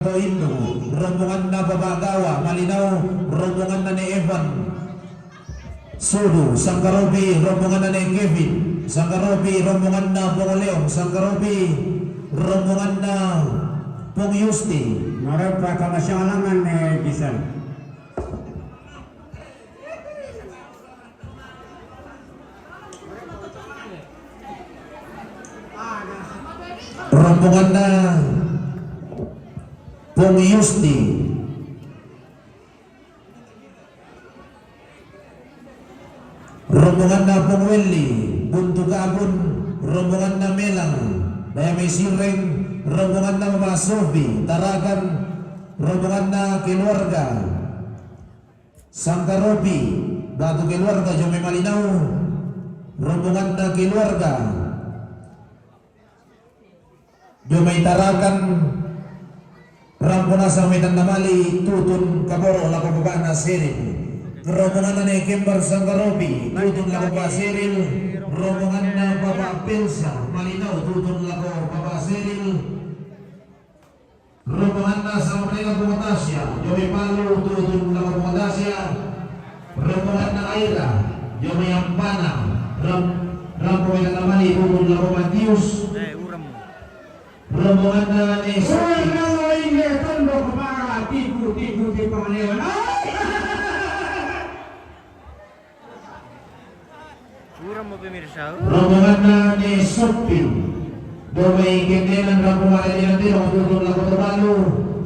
Indo, rombongan na Babagawa, Malinaw, rombongan na ni Evan Sudu, Sangkarobi, rombongan na ni Kevin Sangkarobi, rombongan na Bongoleong Sangkarobi, rombongan na Pong Yusti. Menurut proklamasi Gisel. Rombongan na Pong Yusti, rombongan na Pong Welly, Buntu Kabun, rombongan na Melang, Dayamay Sireng, rombongan na Mama Sofi, Taragan, rombongan na Keluarga, Sangkarobi, Batu Keluarga, Jome Malinaw, rombongan na Keluarga, Jome Taragan, Rampuna sa Medan Namali, Tutun Kaboro, Lakababa na Siril. Rombongan na ni Kimber Sangkarobi, Tutun Lakababa Siril. Rombongan na Baba Pilsa, Malinaw, Tutun Lakababa Siril. Rombongan na sa Manila Bumatasya, Jomi Palu, Tutun Lakababa. Rombongan na Aira, Jomi Ampana, Rampuna Namali, Tutun Lakababa Tius. Rombongan na ni Tipu di Pangaleon. Rombongan na ni Sopil, Domay Kendenan, Rampumara Nilandirong, Tutun Lakotobalu.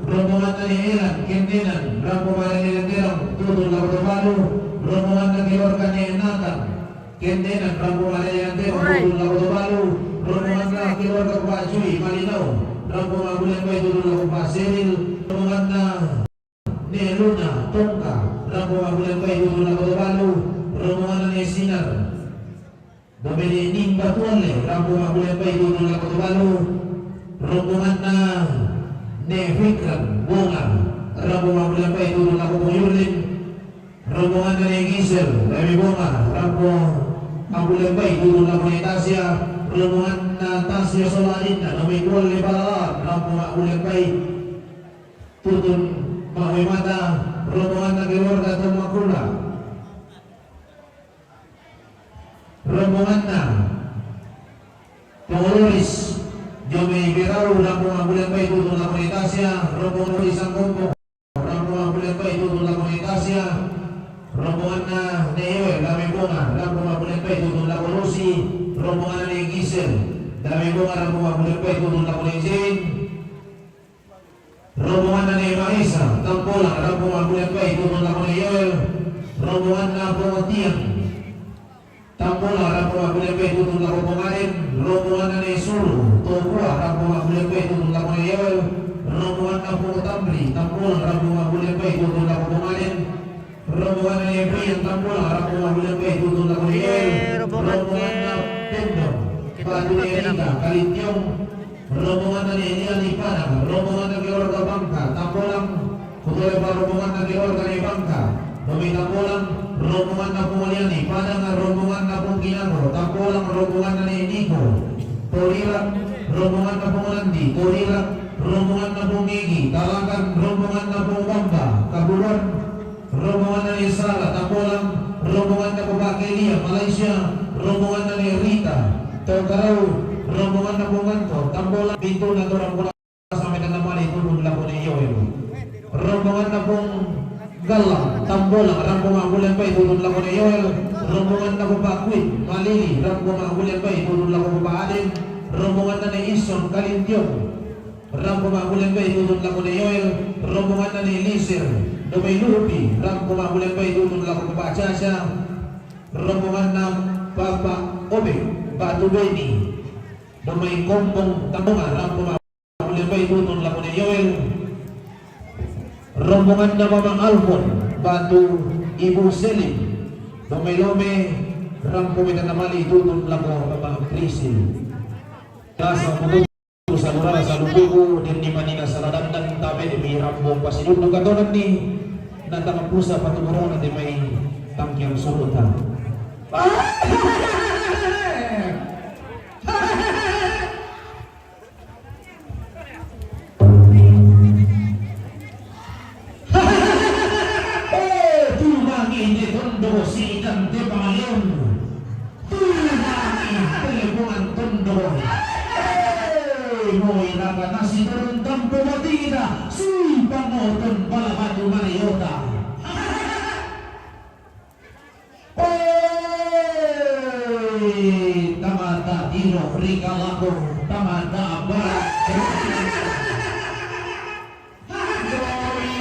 Rombongan na ni Elan, Kendenan, Rampumara Nilandirong, Tutun Lakotobalu. Rombongan na Giorga ni Nathan, Kendenan, Rampumara Nilandirong, Tutun Lakotobalu. Rombongan na Giorga Kubacuy, Malinaw, Rampumara Bulenbay, Tutun Lakotobalu. Seril, rombongan na ni Luna, Tongka, Rampumara Bulenbay, Tutun Lakotobalu. Rombongan na ni Sinar, Domini Nimba Tuanle, Rampumara Bulenbay, Tutun Lakotobalu. Rombongan na ni Fikran, Bunga, Rampumara Bulenbay, Tutun Lakotobalu. Rombongan na ni Gisel, Remi Bunga, Rampumara Bulenbay, Tutun Lakotobalu. Rombongan na Tasya Solalina, Nomi Kuali Balalat, Rampumara Bulenbay, Tutun Maui Mata. Rombongan na Keluarga Tumakula. Rombongan na Pengurus Jomi Birau, Rampumara Bulenbay, Tutun Lakotobalu. Rombongan na Isang Kumpok, Rampumara Bulenbay, Tutun Lakotobalu. Rombongan na Newe, Dami Bunga, Rampumara Bulenbay, Tutun Lakotobalu. Rombongan na ni Gisel, Dami Bunga, Rampumara Bulenbay, Tutun Lakotobalu. Rombongan na ni Maisa, Tampolang, Rampumara Bulenbay, Tutun Lakotobalu. Rombongan na Pongotian, Tampolang, Rampumara Bulenbay, Tutun Lakotobalu. Rombongan na ni Sulu, Tokua, Rampumara Bulenbay, Tutun Lakotobalu. Rombongan na Pongotamri, Tampolang, Rampumara Bulenbay, Tutun Lakotobalu. Rombongan na ni Brian, Tampolang, Rampumara Bulenbay, Tutun Lakotobalu. Rombongan na Pendo, Batu ni Erika, Kalityong. Rombongan na ni Elian Ipanang, rombongan na Keluarga Bangka, Tampolang, Kutuloy pa rombongan na Keluarga ni Bangka, Domi Tampolang, rombongan na Pumuliani, Padang, rombongan na Pungkinango, Tampolang, rombongan na ni Nico, Torirak, rombongan na Pumulandi, Torirak, rombongan na Pumigi, Talakan, rombongan na Pumubamba, Kabuluan, rombongan na ni Sara, Tampolang, rombongan na Pupakelia, Malaysia, rombongan na ni Rita, Taukarau, rombongan na Punganto, Tampolang, pintu na Torang Pula sa Medan Namali, Tulun Lako ni Yoel. Rombongan na Pung Galang, Tampolang, Rampumara Bulenbay, Tulun Lako ni Yoel. Rombongan na Pupakwit, Malili, Rampumara Bulenbay, Tulun Lako Pupaadin. Rombongan na ni Ison, Kalintyong, Rampumara Bulenbay, Tulun Lako ni Yoel. Rombongan na ni Lisir, Domay Lupi, Rampumara Bulenbay, Tulun Lako Pupacasya. Rombongan na Papa Obe, Batu Beni, Domay Kompong Tambungan, Rampumara Bulenbay, Tutun Lako ni Yoel. Rombongan na Mamang Alfon, Batu Ibu Selim, Domay Lome, Rampumara Namali, Tutun Lako Krisil. Kasa Putu sa Murala sa Lubugo, din ni Manina sa Ladangdang Tabi, di may Rambong Pasilun. Nung katonan ni Nantangapusa Patumuron na di may Tangkyang Surutan. si panoton palabatu Mariota. Tamata tiro rikalako tamata barat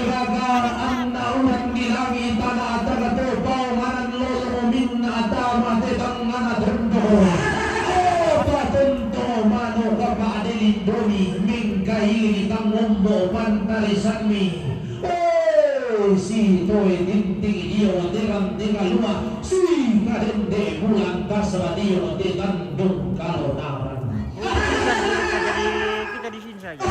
raga anna ulan gilangi tanah tagato paumanan lolo minna atama tetangana tondo patunto mano kapadelindoni mingkaili tangombo pantarisanmi si toy tinting iyo terang tingalua si kadende bulan kasradiyo di Tanjung Kalonaran. Kita di sini saja.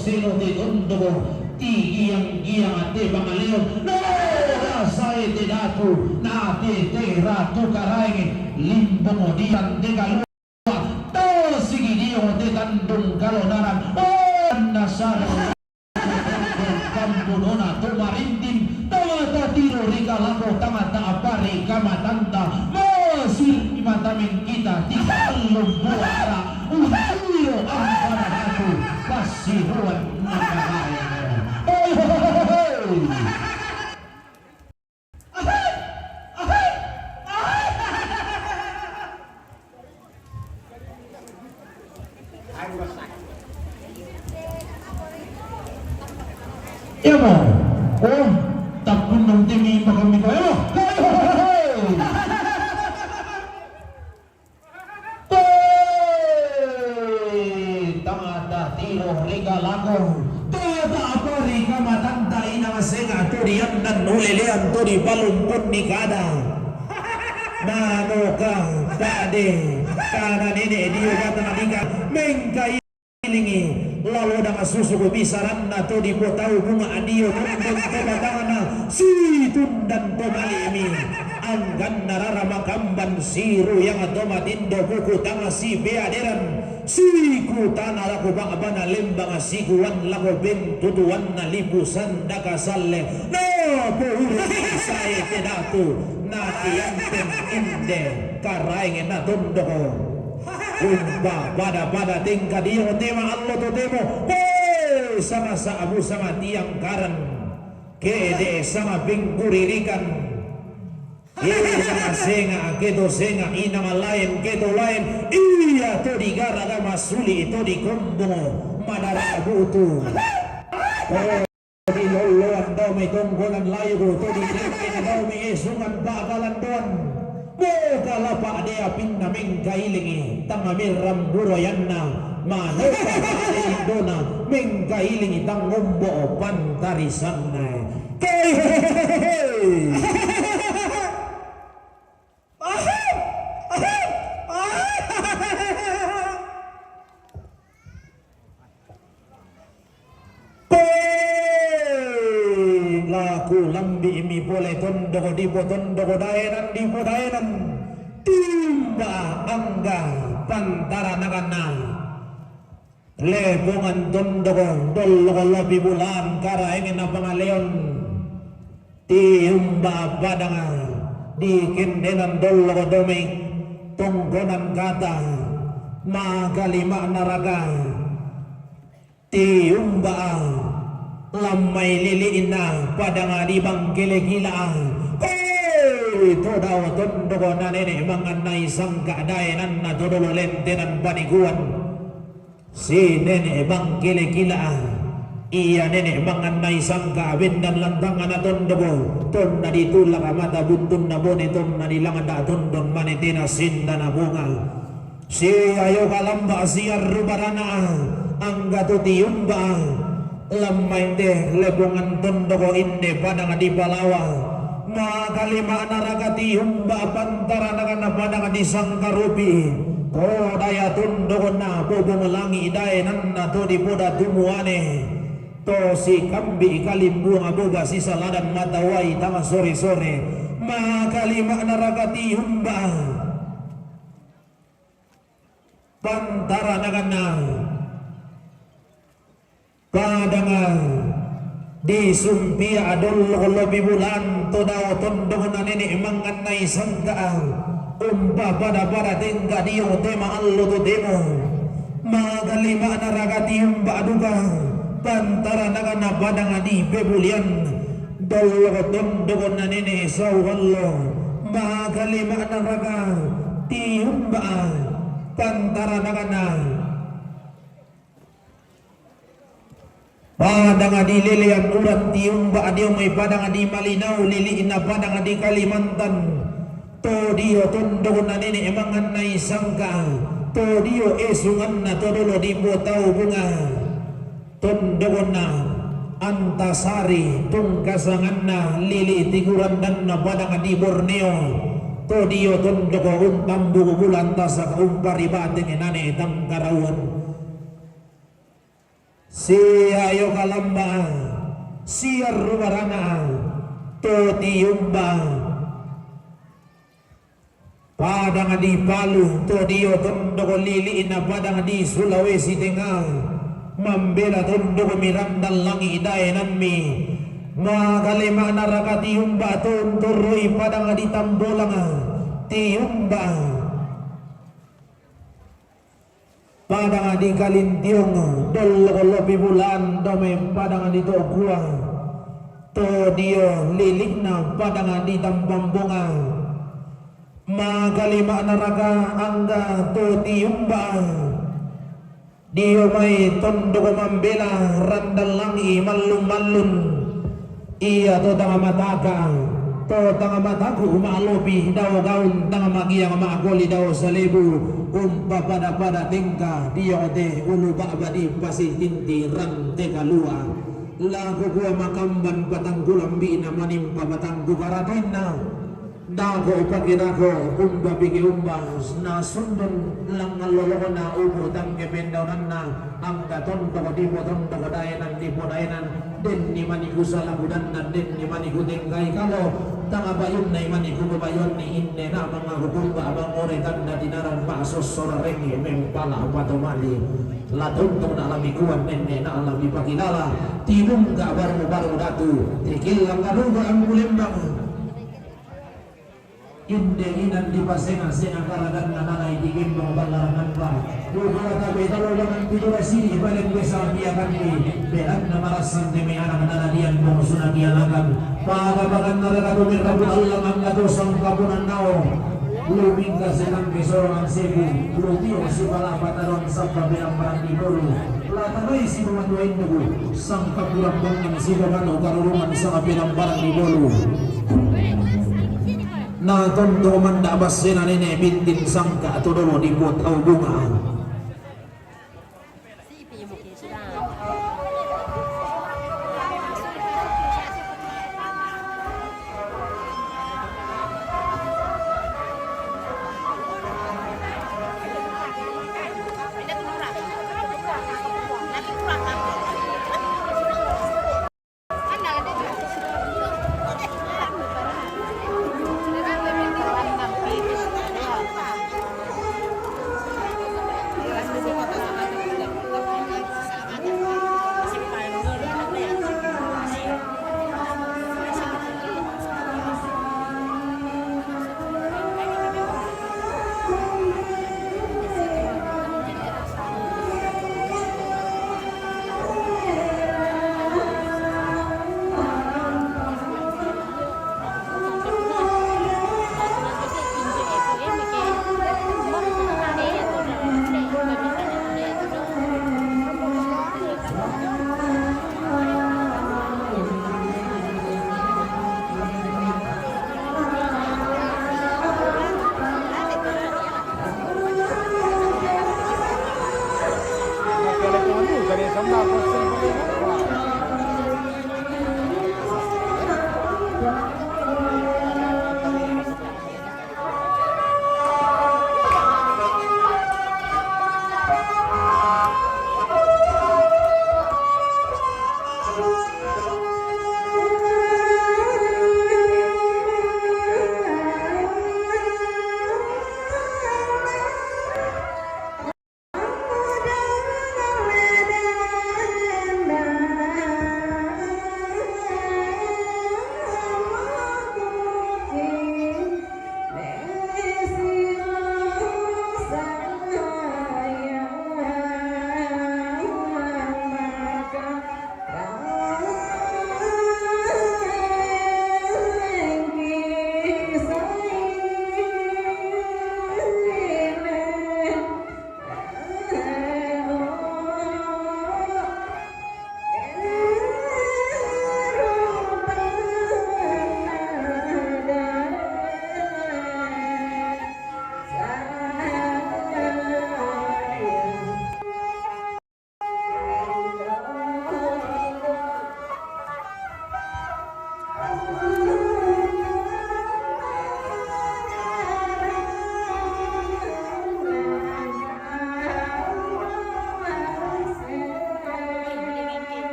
Seno de tondo ti giang ate bangaleon no rasai de datu na te ratu karaing limbong dian de galua to sigidio de Tanjung Kalonaran nasar kampudona tumarindim tawata tiro rikalako tamata apari kamatanda masih matamin kita tiga lumbuara utuyo ang panahatu kasihuan nakakaya. Ya mo, oh, takpun ng timi pa kami ko. Tamata tiro regalako. Tata apari kamatanda inasenga turian dan nulelean turi balumpun nikada. Nano ka tade kana nene dio kata nadika mengkai lingi lalu dengan susu kebisaran atau di kota bunga adio tundang tebatana si tundan tomalimi anggan narara makamban siru yang atau matindo buku tanga si beaderan si ku tanah laku bang abana lembang si kuan laku ben tuduan na libu sandaka salle no pohuri saya pedatu nati yantem inde karaing na tundoko umba pada tingkat dia tema Allah to temo sama sa abu sama tiang karan kede sama bingkuririkan sama senga kedo senga inang lain kedo lain iya to digara da masuli to di kombo madara abutu di loloan daw may tunggolan layo to di rekin daw may esungan bakalan don Bukala pa dia pinna mengkailingi tangamir ramburo yanna manuka indona mengkailingi tangombo pantarisanna kei laku lambi imi boleh tondoko di tondoko daenan di daenan timba angga pantara nagana lebongan tondoko doloko lobi bulan kara ingin na pangaleon timba badanga di kindenan doloko domi tonggonan kata magalima naraga tiumba lamai liliina pada ngadi bang gile-gilaan to daw tondo na nene manganay sangka daenan na todolo lentenan paniguan si nene bang gile-gilaan iya nene manganay sangka bendan lantangan na tondo ton na ditulak amata buntun na bone ton na nilangan na tondon manitina sinda na bunga si ayo kalamba siya rubarana angga tutiyumba lamay de lebongan tondoko inde padang di Palawa makalima narakati humba pantara nakan padang di Sangkarupi ko daya tundukon na bubumalangi iday nan na to di poda tumuane to si kambi kalimbu nga boga si saladan mataway tama sore-sore makalima narakati humba pantara na kana kadangan di sumpia adol lobi bulan to daw tundukon na nini imangan na isang kaang umpa pada tingga diyo tema allo to demo magalima na ragati umpa aduga pantara naga na badang adi bebulian dolo tundukon na nini isaw allo magalima na raga ti umpa pantara naga na padang adi lilian urat ti umpa adiyo may padang adi malinaw liliin na padang adi Kalimantan to dio tundukon na nini emangan na isangka to dio esungan na to dolo di tau bunga tundukon na antasari tungkasangan na lili tiguran dan na badang di Borneo to dio tundukon tambu bulan tasa kaumpari bating enane tang karawan siya kalamba siya rubarana to tiumba padang di Palu to dio tundukon liliin na padang di Sulawesi Tengah mambela tundukon mirandal langi iday nanmi magalima naraka tiumba tunturoy padang di Tambolanga tiumba padang di Kalintiong dololopi bulan dome padang di Togua to dio lilik na padang di Tambambunga magalima naraga angga to tiumba dio may tondo mambela randal langi malun iya to tanga mataka to tanga mataku umalobi daw gaun tanga magiya maagoli daw sa lebu umpa pada tingka dio te ulu babadi pasi tinti rante kalua lagu gua makamban patanggulambi na manimpa batanggu karatain na dago paginago umba bigi umba na sundon lang naloloko na ubo tang kependaw na ang gaton ko di mo ton ko dayanan di mo dayanan den ni maniku salabudan na den ni maniku tenggay kalo tanga bayon na maniku bayon ni inde na mga hukumba abang ore tanda dinaran pasos sorarengi mempala patomali latuntong na alamikuan nenne na alami pakilala tibong ka baru datu tikil lang karuga ang mulembang inde inan di pasengan senang kalagan na nanay di gimbang balarangan pa buka tabi talolangan pidurasi balik besar dia kami berat na marasan demi anak nanadian mong sunagialagan pagabagan na rekadumir rabu Allah ang katosang kapunan nao luming ka senang besorangan sebu lutio si balapataron sa kabilang barang di bolu latanay si mamanuain nubu sang kapulang bangang si bagano karurungan sa kabilang barang di bolu na tondo manda basin nene bintin sangka atau dulu dibuat au bunga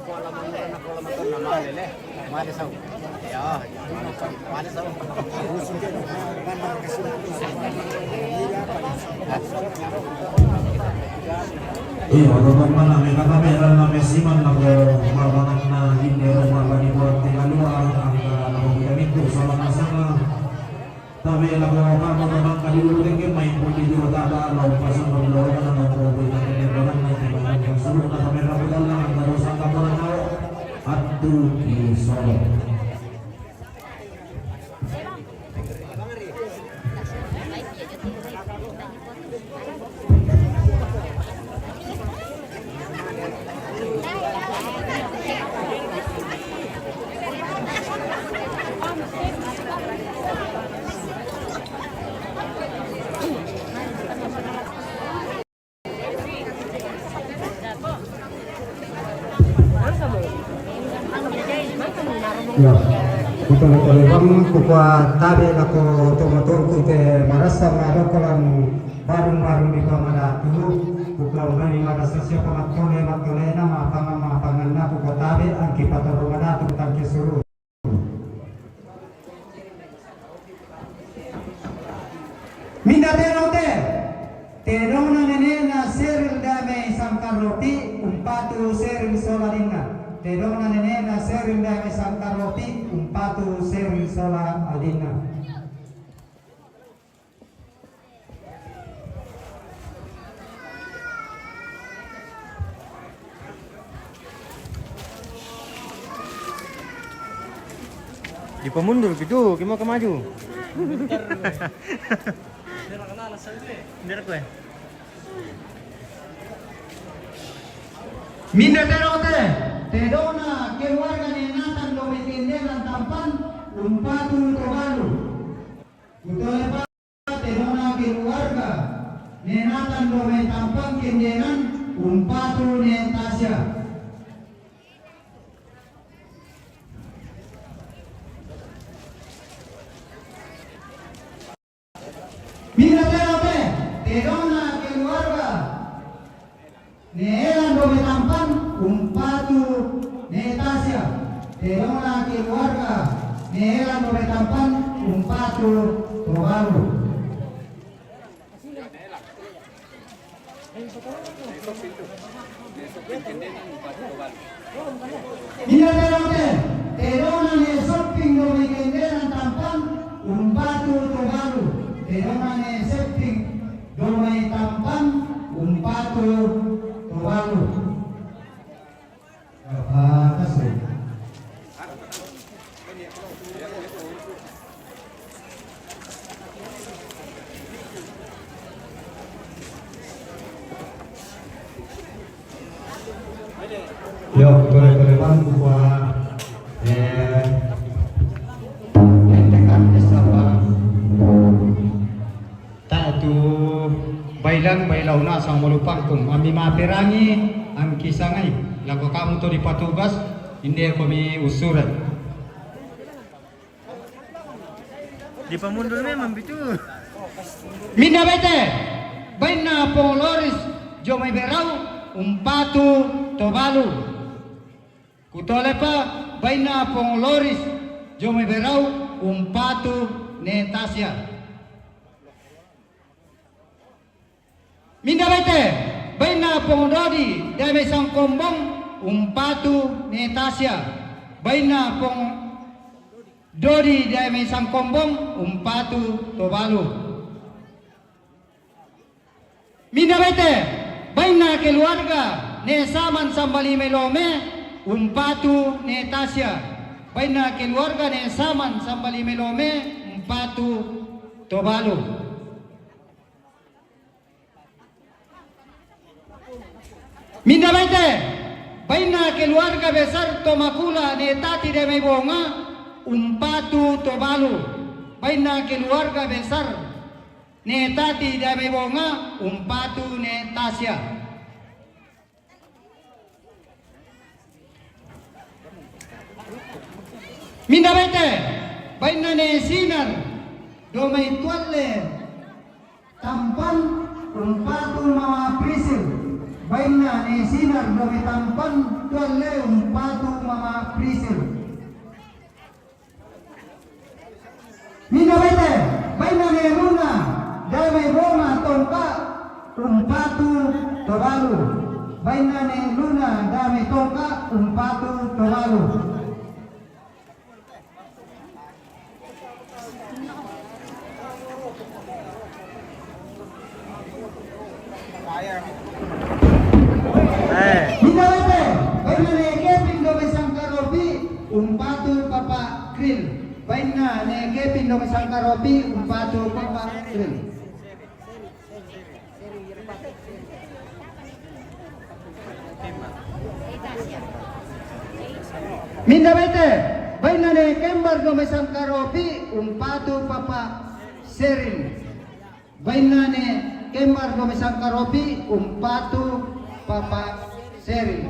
Iya, teman mana mereka kamera na mesiman na mabangan na hindi rumah di buat tinggal luar angka na kita itu sama sama. Tapi lagu kamu teman kali dulu tinggi main pun di dua tak ada lalu pasang berlalu mana nak berubah dengan orang lain dengan yang suruh na kamera kita lah terus angka bola kau atu di Solo. Ya, betul bang kupa tabe lako tomator kute marasa marokolan barung-barung di pamada tuh kupa ungani marasa siapa matone nama pangan na kupa tabe angki pator rumana tuh tangki suruh. Minda terote terona nene na seril dame sangkar roti umpatu seril solarina. Terona nene na seril dame sangkar roti umpatu seril solarina. Di pemundur gitu, gimana ke maju? Minda terote terona keluarga nenatan domitinde tampan umpatu tobalu. Betul pak terona keluarga nenatan domitinde tampan kendenan umpatu netasya. Minda terote terona keluarga neelan domitampan umpatu netasya. Terona keluarga neelan domitampan umpatu tobalu. Minda terote terona ne shopping domikendenan tampan umpatu tobalu. Terona ne shopping domai tampan umpatu tobalu. Apa sih? Yo, boleh bang buat tekan sama tak tu bailau na sang malupang tung ami maperangi ang kisangai lagu kamu tu di patugas hindi kami usuran. Di pemundur memang begitu. Minda bete baina poloris jomai berau umpatu tobalu. Kutole pa baina poloris jomai berau umpatu netasya. Minda bete baina pongdodi dame sang kombong umpatu netasya. Baina pong dodi dame sang kombong umpatu tobalu. Minda bete baina keluarga ne saman sambali melome umpatu netasya. Baina keluarga ne saman sambali melome umpatu tobalu. Minda bete baina keluarga besar tomakula ne tati de mebonga umpatu tobalu. Baina keluarga besar ne tati de mebonga umpatu netasya. Minda bete baina ne sinar domai tualle tampan umpatu mawa prisil. Baina ne sinar domai tampan tualle umpatu mama prisil. Minawete, baina ne luna, damai roma tongka umpatu tobalu. Baina ne luna, damai tongka umpatu tobalu. Minawete, baina ne Kevin Dome Sangkarobi, umpatu papa krill. Baina ne Kevin Dome Sangkarobi, umpatu papa krill. Minawete, baina ne Kembar Dome Sangkarobi, umpatu papa Serin. Baina ne Kembar Dome Sangkarobi, umpatu papa Serin.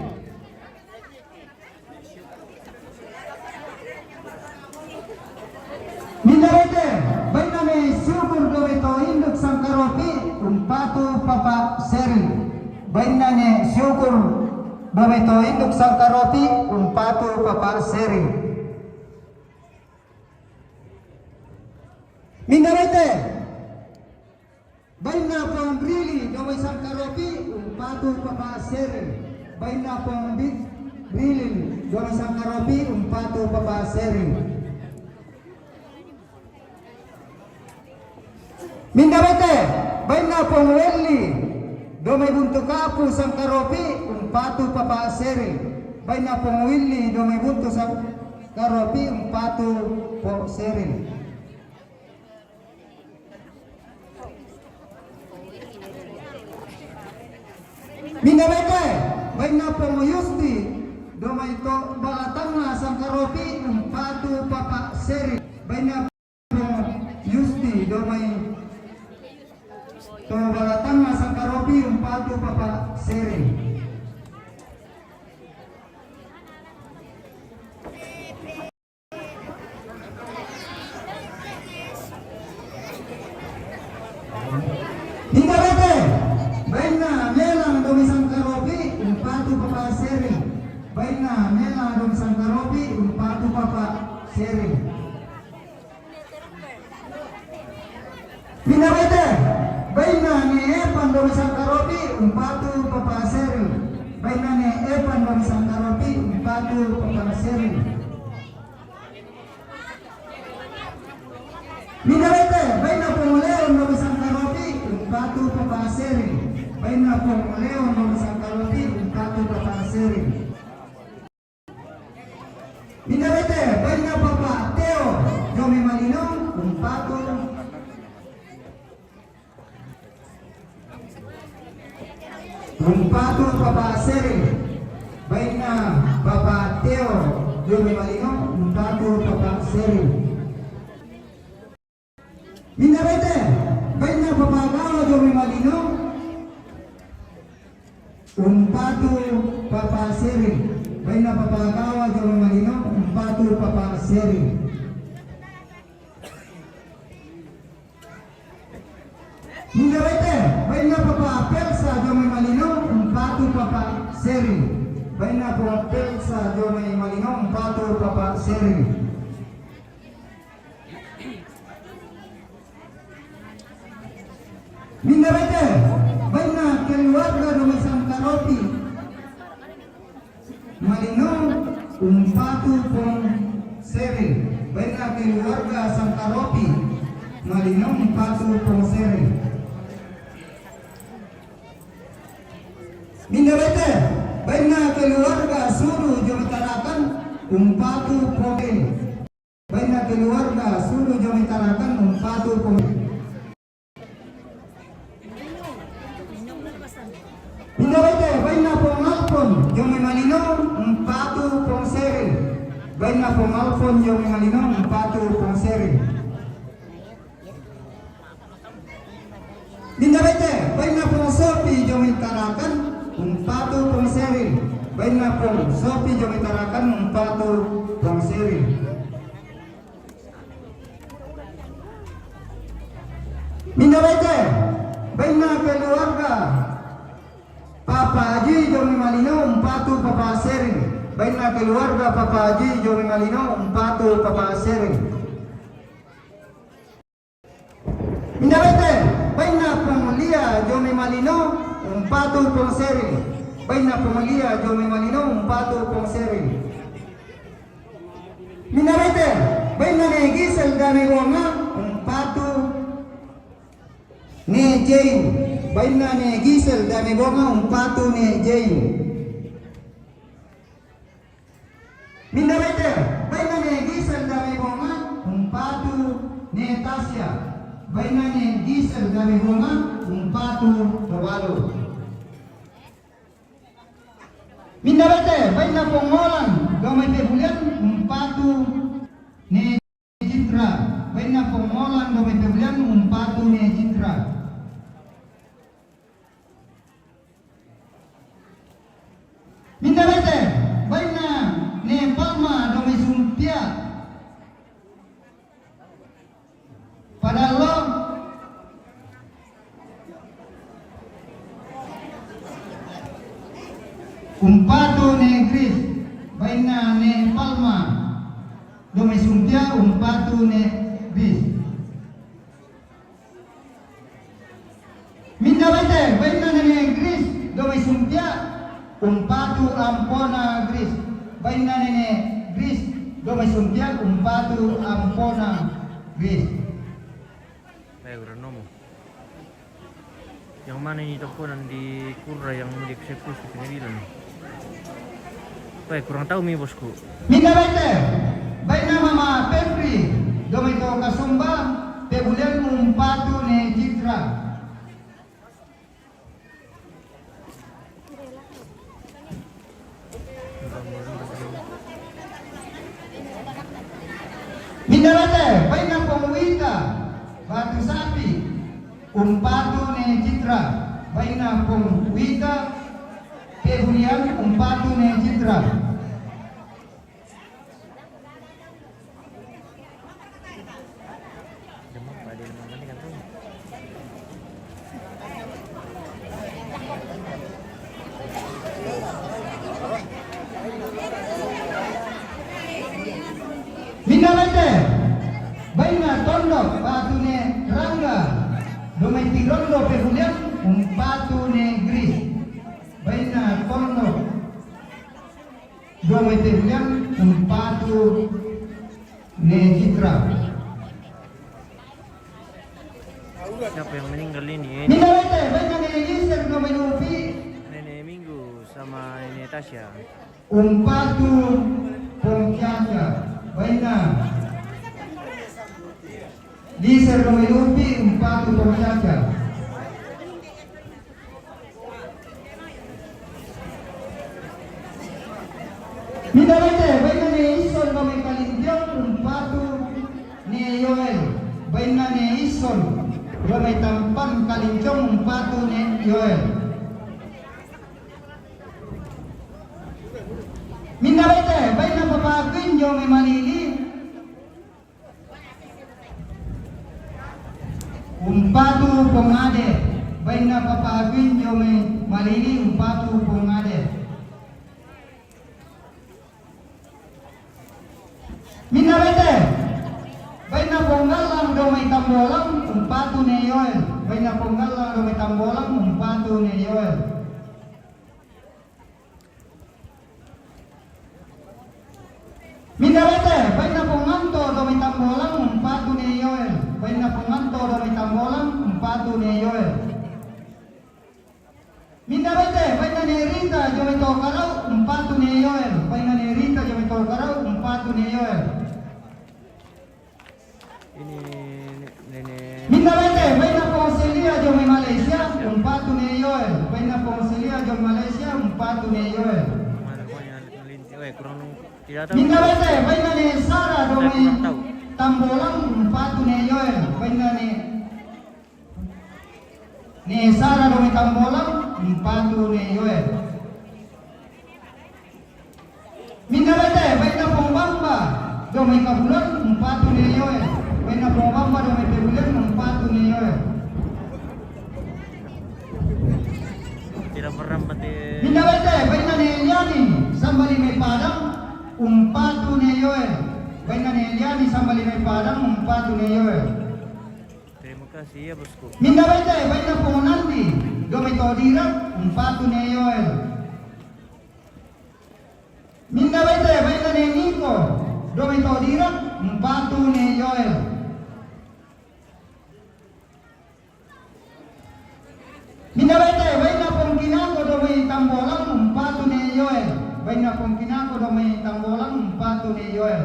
Minawete, baina ne Syukur Dometo Induk Sangkarobi, umpatu papa Serin. Baina ne Syukur Dometo Induk Sangkarobi, umpatu papa Serin. Minawete, baina pong Brili Dome Sangkarobi, umpatu papa Serin. Baina pong Brili Dome Sangkarobi, umpatu papa Serin. Minawete, baina pong Welli Dome Buntu Kapu Sangkarobi, umpatu papa Serin. Baina pong Willi Dome Buntu Sangkarobi, umpatu po Serin. Minawete, baina pong Yusti Dome to Balatanga Sangkarobi, umpatu papa Serin. Baina pong Yusti Dome to Balatanga Sangkarobi, umpatu papa Serin. Minawete, baina Melang Dome Sangkarobi, umpatu papa Serin. Baina Melang Dome Sangkarobi, umpatu papa Serin. Minawete, baina ne Epan Dome Sangkarobi, umpatu papa Serin. Baina ne Epan Dome Sangkarobi, umpatu papa Serin. Minawete, baina pong Leon Dome Sangkarobi, umpatu papa Serin. Baina pong Leon Dome Sangkarobi, umpatu papa Serin. Minawete, baina papa Teo Dome Malinong, umpatu papa Serin. Baina papa Teo Dome Malinong, umpatu papa Serin. Minawete, baina papa Gawa Dome Malinong, umpatu papa Serin. Baina papa Gawa Dome Malinong, umpatu papa Serin. Minawete, baina papa Pelsa Dome Malinong, umpatu papa Serin. Baina papa Pelsa Dome Malinong, umpatu papa Serin. Minawete, baina keluarga Dome Sangkarobi Malinong, umpatu pong Serin. Baina keluarga Sangkarobi Malinong, umpatu pong Serin. Minawete, baina keluarga Suru Jomitarakan, umpatu pong Serin. Baina keluarga Suru Jomitarakan, umpatu pong Minawete, baina pong Alpon Dome Malinong, umpatu pong Serin. Baina pong Alpon Dome Malinong, umpatu pong Serin. Minawete, baina pong Sophie Dome Tarakan, umpatu pong Serin. Baina pong Sophie Dome Tarakan, umpatu pong Serin. Minawete, baina keluarga Papa Papa Haji Jomi Malino umpatu Papa Serin. Baina keluarga Papa Haji Jomi Malino umpatu Papa Serin. Mindawete baina pemulia Jomi Malino umpatu Pong Serin. Baina pemulia Jomi Malino umpatu Pong Serin. Mindawete baina ne Gisel Dame Wonga umpatu ne Jain. Baina ne Gisel Dame Wonga umpatu ne Jain. Mindawete baina ne Gisel Dame Wonga umpatu ne Tasya. Baina ne Gisel Dame Wonga umpatu Tawalo. Mindawete baina Pongolan Gamay Pebulian umpatu ne Citra. Baina Pongolan Gamay Pebulian umpatu ne Citra. Mindawete baina ne Palma Gamay Sumpia. Padalo umpatu ne Gris. Baina ne Palma Gamay Sumpia umpatu ne Gris. Mindawete baina ne Gris Gamay Sumpia umpatu Ampona Gris. Baina ne Gris Gamay Sumpia umpatu Ampona Gris. Kayak agronomo. Yang mana ini tempunan di Kura yang dieksekusi pengadilan? Baik, kurang tahu mi bosku. Mindawete baina Mama Pepri Gamay to Kasumba Pebulian umpatu ne Citra. Mindawete baina Pongwita Batu Sapi umpatu ne Citra. Baina Pongwita Pebulian umpatu ne Citra. Mindawete baina Tondok Batu ne Rangga Domay Tirondo Pebulian umpatu ne Gris. Baina Tondok Domay Pebulian umpatu ne Citra. Siapa yang meninggal ini? Mindawete baina ne Elisir Domay Lupi Nenek Minggu sama Nenek Tasya. umpatu Pongcaca. Baina Liser Domay Lupi umpatu Pongcaca. Mindawete baina ne Ison Domay Kalintiong umpatu ne Yoel. Baina ne Ison Domay Tampan Kalintiong umpatu ne Yoel. Mindawete baina Papa Agwin Domay Malili umpatu Pongade. Baina Papa Agwin Domay Malili umpatu Pongade. Mindawete baina Ponggalang Domay Tambolang umpatu ne Yoel. Baina Ponggalang Domay Tambolang umpatu ne Yoel. Mindawete baina Ponganto Domay Tambolang umpatu ne Yoel. Baina Ponganto Domay Tambolang umpatu ne Yoel. Mindawete baina ne Rita Domay Tokarau umpatu ne Yoel. Baina ne Rita Domay Tokarau umpatu ne Yoel. Ini Nenek Mindawete baina Ponselia Domay Malaysia umpatu ne Yoel. Baina Ponselia Domay Malaysia umpatu ne Yoel. mana pokoknya melintir. Kurang tidak tahu. Mindawete baina ne Sara Domay Tambolang umpatu ne Yoel. Baina ne Sara Domay Tambolang umpatu ne Yoel. Mindawete baina Pongbamba Domay Kabulan umpatu ne Yoel. Baina Pongbamba Domay Pebulian umpatu ne Yoel. Tidak Merambat Mindawete, baina ne Eliani, sambali may padang, umpatu ne Yoel. Baina ne Eliani, sambali may padang, umpatu ne Yoel. Terima kasih ya bosku. Mindawete, baina Ponandi, domito dirak, umpatu ne Yoel. Mindawete, baina ne Nico, domito dirak, umpatu ne Yoel. Mindawete, baina Pongkinako, domay tambolang, umpatu ne Yoel. Baina Pongkinako, domay tambolang, umpatu ne Yoel.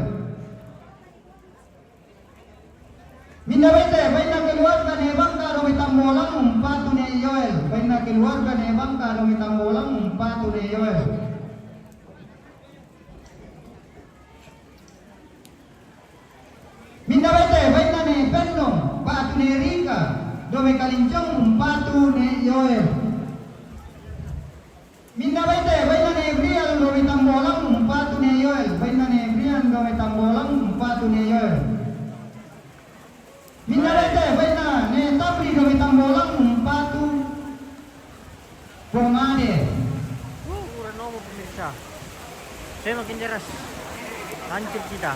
Mindawete, baina keluarga ne Bangka, domay tambolang, umpatu ne Yoel. Baina keluarga ne Bangka, domay tambolang, umpatu ne Yoel. Mindawete, baina ne Pendong, patu ne Rika, domay Kalincong, umpatu ne Yoel. Mindawete, baina ne Brian, domay tambolang, umpatu ne Yoel. Baina ne Brian, domay tambolang, umpatu ne Yoel. Mindawete, baina ne Tapri, domay tambolang, umpatu Pongade. Kurang nomor pemirsa. Saya makin deras. Hancur kita.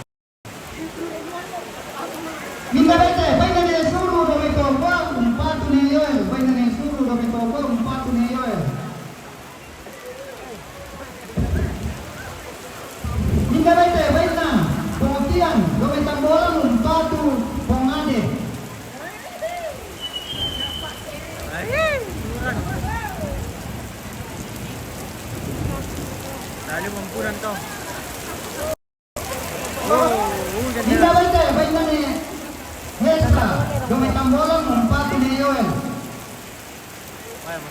Mindawete, baina ne Suru, domay Toba, umpatu ne Yoel. Baina ne Suru, domay Toba, umpatu ne Yoel. Mindawete, baina Pongotian, domay tambolang, umpatu Pongade. Kurang. Tali mampunan to. Jadi Mindawete, baina ne Hesa, domay tambolang, umpatu ne Yoel.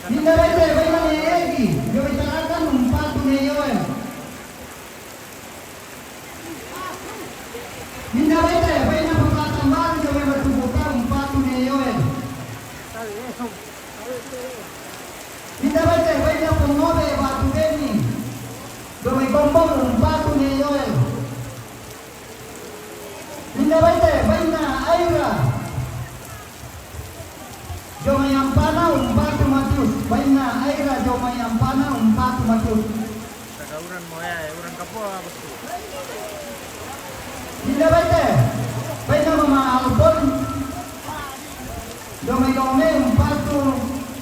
Mindawete, baina ne Egi, domay tarakan, umpatu ne Yoel. Mindawete, baina Pagkatambahan, domay Batubuka, umpatu ne Yoel. Mindawete, baina Pungobe, Batu Beni, domay Gombong, umpatu ne Yoel. Mindawete, baina Aira, domay Ampana, umpatu Matius. Baina Aira, domay Ampana, umpatu Matius. Tagauran mo ya, uran kapwa bosku. Mindawete, baina Mama Albon, domay Lome, umpatu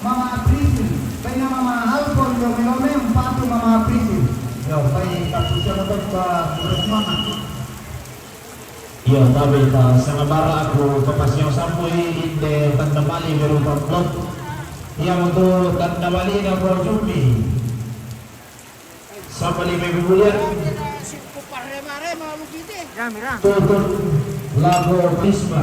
Mama Aprisi. Baina Mama Albon, domay Lome, umpatu Mama Aprisi. Yo, baik kasusnya untuk bersama. Iya, tapi sa ngabara ako kapasyaw sampoy inde tanda bali meron pagplot. Iya untuk tanda bali na po jumbi. Sa bali may bibulian. Ya, mira. Tutun lago Prisma.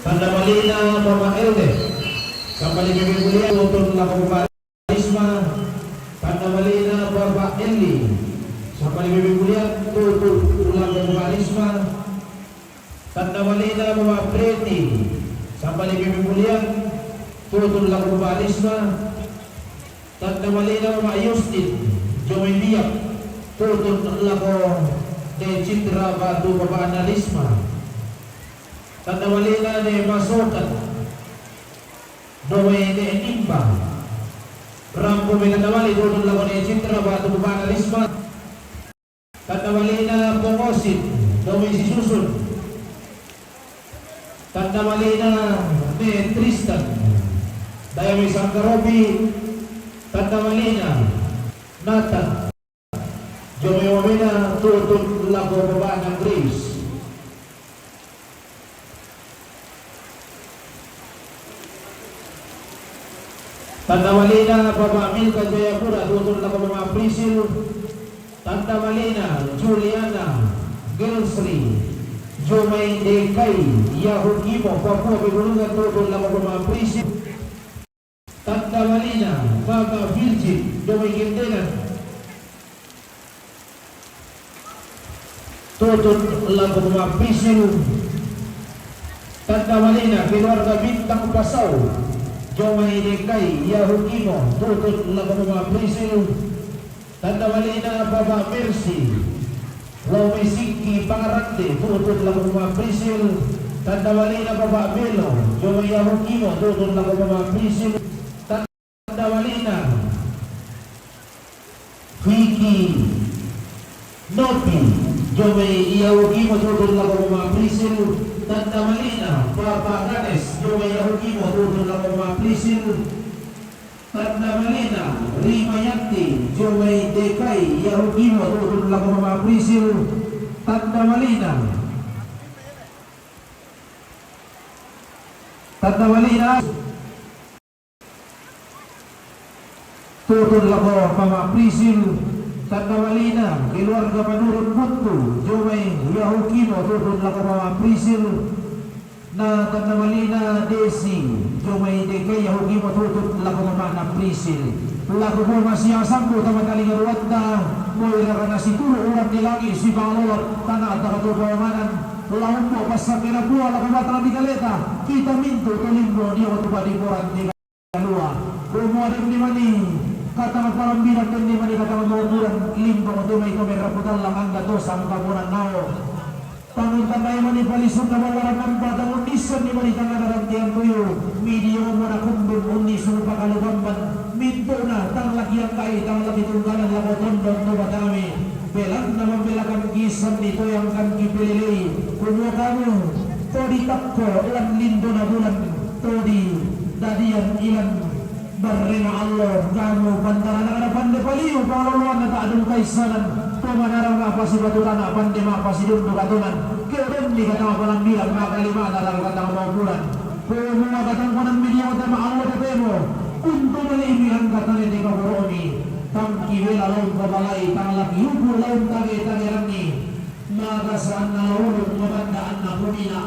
Tanda bali na Mama Elde. Sa bali may bibulian tutun lago Prisma. Tanda bali na Baba Eli. Sampai lebih mulia tutup ulang Karisma. Tanda walina Mama Preti. Sampai lebih mulia tutup ulang Karisma. Tanda walina Mama Yustin. Jomin Biak tutup ulang de Citra Batu Baba Analisma. Tanda walina de Masokan. Domain de Nimba. Rampo Megadawali tutup ulang de Citra Batu Baba Analisma. Tanda walina Pongosit, domay si Susun. Tanda walina de Tristan, daya may Sangkarobi. Tanda walina Nathan, domay wamena tutun lago baba ng Grace. Tanda walina Baba Milka Jayapura, tutun lago baba Prisil. Tanda Malina, Juliana, Gilsri, Jomay Dekay, Yahoo Imo, Papua Bibulungan, Tutun Lamaguma Prisip. Tanda Malina, Baba Virgin, Jomay Gindenan, Tutun Lamaguma Prisip. Tanda Malina, Keluarga Bintang Pasaw, Jomay Dekay, Yahoo Imo, Tutun Lamaguma Prisip. Tanda walina Baba Mercy, Lome Siki Pangarante, tutut lang mga prisil. Tanda walina Bapak Belo, Jomay Yahukimo, tutun lang ko mga prisil. Tanda walina, Vicky Nopi, Jomay Yahukimo, tutun lang ko mga prisil. Tanda walina, Papa Ganes, Jomay Yahukimo, tutun lang ko mga prisil. Tanda walina, Rima Yanti, Jomay Dekay, Yahukimo, tutun lang ko mga prisil. Tanda walina, tutun lang ko mga prisil. Tanda walina, keluarga Panurun Buntu, Jomay Yahukimo, tutun lang ko mga prisil. Na tanda walina Desi, Jomay Dekay, Yahukimo, tutun lang ko mga prisil. Lagu mo masih sampo tama talinga Rwanda, mo ira na situlo urang nilangi si Bangalolot, tanah at nakatupawanan. Lawan mo pasang kinabuha la kumata di kaleta, kita minto tulimbo di ako tupadipuran di kalua. Kumuadam di mani, kata magparambiran din di mani kata magparambiran limbo ito may kameraputan lang ang gato sa kamunan nao. Panguntan tayo mani palisod na mawarapan batang unisan di mani tangan tuyo. Medio mo na kumbong unisun pakalubamban. Minto na tang laki ang kay tang laki tunggalan lakotondon no batami. Belang na membelakan kisah dito yang kan kipilili. Kuno kamu todi takko ilan lindo na bulan todi dadian ilan barrena Allah kamu bantaran na pande paliu pangalawan na taadong kaisanan pamanarang apa si baturan na pande apa si dundo katunan keren di kata palang bilang makalima na lang kata mau bulan kuno katang panan media utama Allah tepemo untuk melihat kata ni kaburoni tangki bela laun kabalai tanglak yubu laun tage rangi maka saan na laulog mabandaan na kumina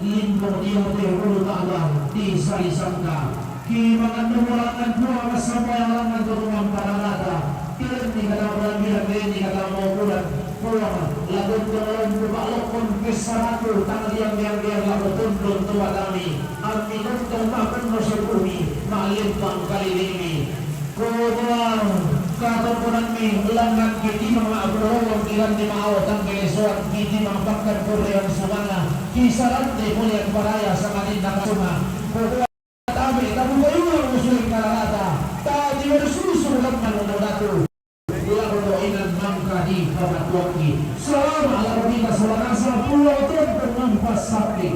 limbo diyo tehulo ta'ala di salisangka ki mga numulangan po ang masampayalangan turungan paralata kilan ni katawalan bilang ni katawalan pulang lagun ko laun bubalok kon kesaratu tangliang liang lagu tundun tuwa kami ang minuntong makan mo sa bumi malimpang kalilimi kuduang katapunan mi langgan kiti mga abrohong ilan di mao tang kelesuan kiti mga bakkan korean sumana kisarante muliang paraya sa kanin nakasuma kuduang katabi tabugayungan musuling karalata tadi bersusulang manunodatu ila kuduinan mangka di kamatwaki selama ala kita selama sa pulau tentang mampas sakit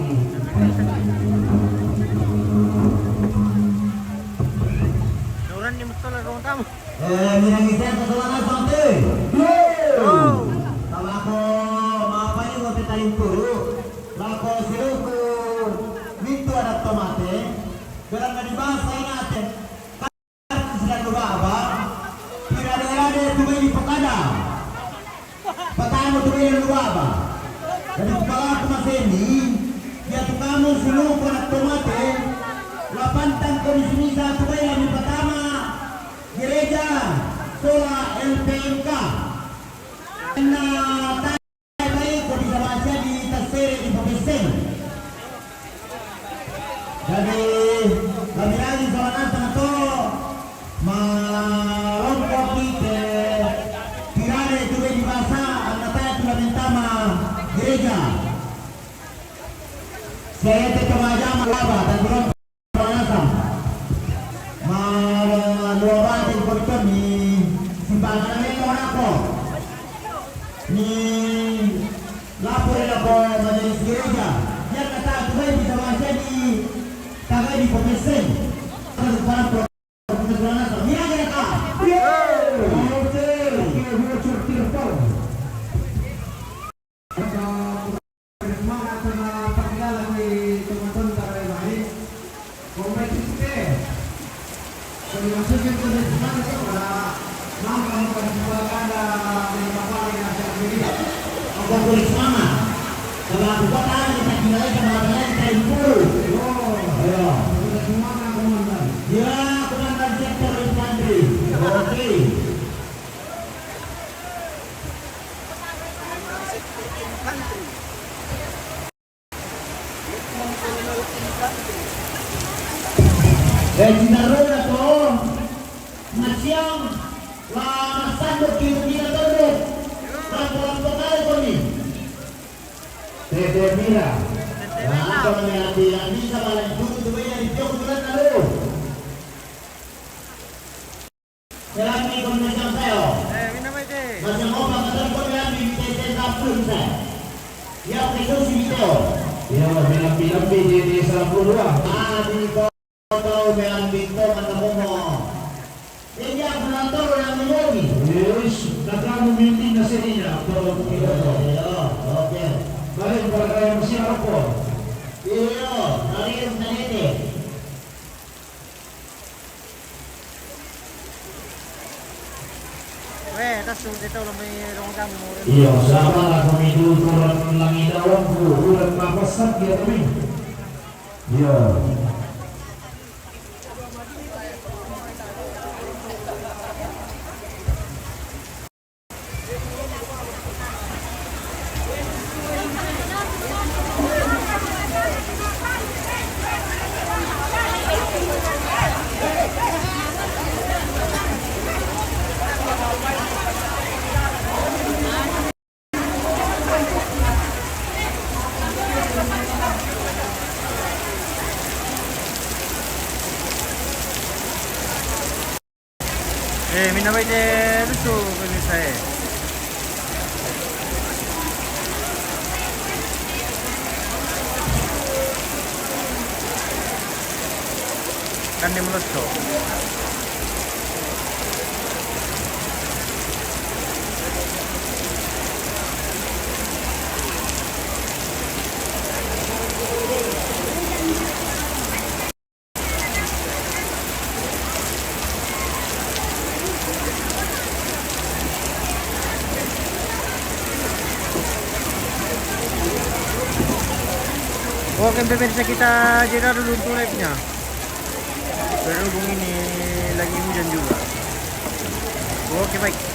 Orang ni betul lah orang tamu. Minang isa sa tulangan sa ate. Tama ako mapapayin ko tayong puro. Lako silo ko minto anak tomate. Pero nga dibasa natin. Kahit sila nubaba. Pirade-rade tumay di pakada. Patay mo tumay na nubaba. Jadi pala ako maseni. Kaya tukamo silo ko anak tomate. Lapantan ko ni sinisa tumay na ni patama. Gereja Sola LPMK na tayo baik ko bisa baca di Tasere di Pabesen. Jadi kami lagi sa nasa na to marongkok kita tirade juga di basa ang nataya tulamintama gereja. Saya te kemajama laba dan burong panasam. Luabatin ko ito ni simbahan namin ko ako ni lapo rin ako madalis gereja yan natagay di sa masya di tagay di pamesen kasi parang profesional na ito nilagay na ka Masukin ko din sa mga wala mga pagkakada ng papalay na sa Pilipinas. ang kukulis mama sa mga kukwatan ni Takinalay sa mga balay sa Impuro ayo Semua komandan. ya komandan sektor infantry oke Cinaro na to Masyang Masandok kita terus Rampo-rampo kali ko ni Tete Mira Tete Mila. Ako na may ati, hindi sa malang dulu yang hijau kebetulan lalu. Jalan ni kau macam saya. Mina mai te. Macam apa kata kau yang di TT Tapun saya. Ya itu si video. Ya, bilang-bilang di salah puluhan. Di kau bilang bito kata mo. Ini yang penonton yang menyanyi. Yes, nagkamumintin na sa niya. Oke. Balik para kayo masiyara po. Iyo, tarik nanti. Weh, tas dito lang may ronggang mo rin. Iya, sama lah kami dulu turun langit awam ku, turun mapasak ya kami. Iya. Mina mai te lucu kami saya. Kan di mulut tu. Oke, pemirsa kita jeda dulu untuk live-nya. Berhubung ini lagi hujan juga. Oke, baik.